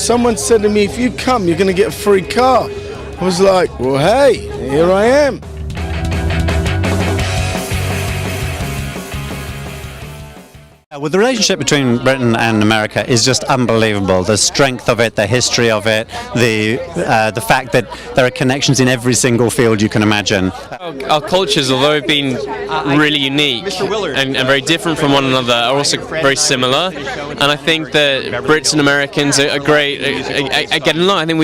someone said to me, if you come, you're going to get a free car. I was like, well, hey, here I am. Well, the relationship between Britain and America is just unbelievable. The strength of it, the history of it, the fact that there are connections in every single field you can imagine. Our cultures, although have been really unique and very different from one another, are also very similar. And I think that Brits and Americans are great at getting along. I think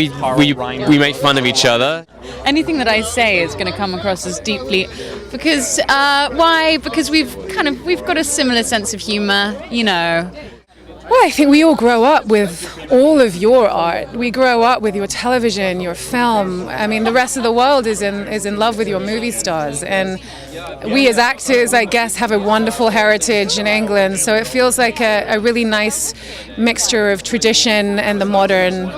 we make fun of each other. Anything that I say is going to come across as deeply, because why? Because we've got a similar sense of humour, you know. Well, I think we all grow up with all of your art. We grow up with your television, your film. I mean, the rest of the world is in love with your movie stars. And we as actors, I guess, have a wonderful heritage in England. So it feels like a really nice mixture of tradition and the modern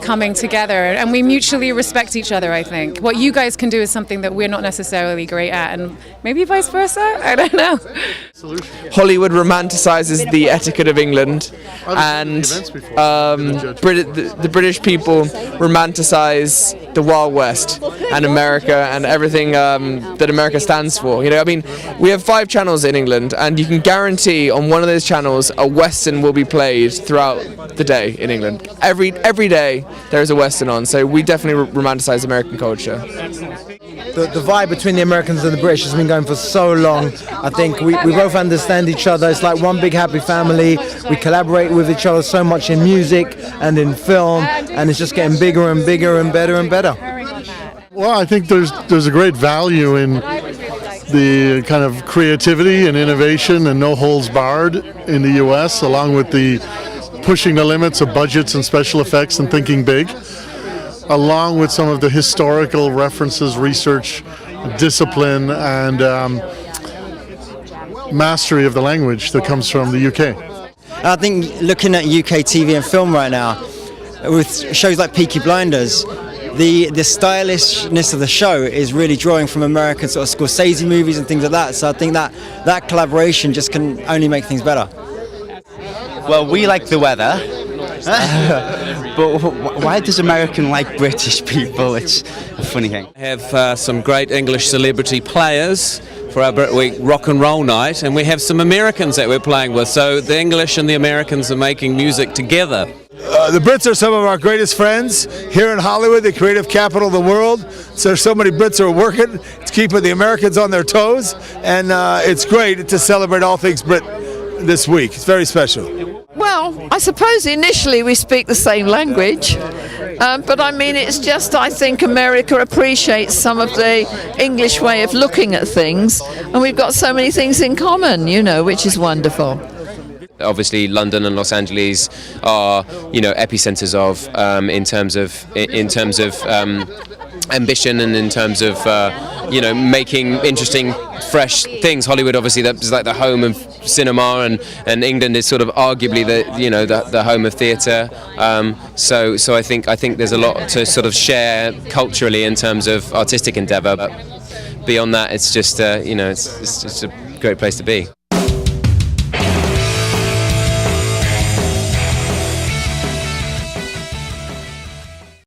coming together, and we mutually respect each other. I think what you guys can do is something that we're not necessarily great at, and maybe vice versa. I don't know. Hollywood romanticizes the etiquette of England, and the British people romanticize the Wild West and America and everything that America stands for. You know, I mean, we have 5 channels in England, and you can guarantee on one of those channels a Western will be played throughout the day in England. Every day there is a Western on, so we definitely romanticize American culture. The vibe between the Americans and the British has been going for so long. I think we both understand each other. It's like one big happy family. We collaborate with each other so much in music and in film, and it's just getting bigger and bigger and better and better. Well, I think there's a great value in the kind of creativity and innovation and no holds barred in the US, along with the pushing the limits of budgets and special effects and thinking big, along with some of the historical references, research, discipline, and mastery of the language that comes from the UK. I think looking at UK TV and film right now, with shows like Peaky Blinders, the stylishness of the show is really drawing from American sort of Scorsese movies and things like that. So I think that collaboration just can only make things better. Well, we like the weather, but why does American like British people? It's a funny thing. We have some great English celebrity players for our BritWeek Rock and Roll Night, and we have some Americans that we're playing with, so the English and the Americans are making music together. The Brits are some of our greatest friends here in Hollywood, the creative capital of the world. So many Brits are working to keep the Americans on their toes, and it's great to celebrate all things Brit this week. It's very special. Well, I suppose initially we speak the same language, but I mean, it's just, I think America appreciates some of the English way of looking at things, and we've got so many things in common, you know, which is wonderful. Obviously, London and Los Angeles are, you know, epicenters of in terms of ambition and in terms of you know, making interesting, fresh things. Hollywood, obviously, that's like the home of cinema, and England is sort of arguably the home of theatre. So I think there's a lot to sort of share culturally in terms of artistic endeavour. But beyond that, it's just you know, it's just a great place to be.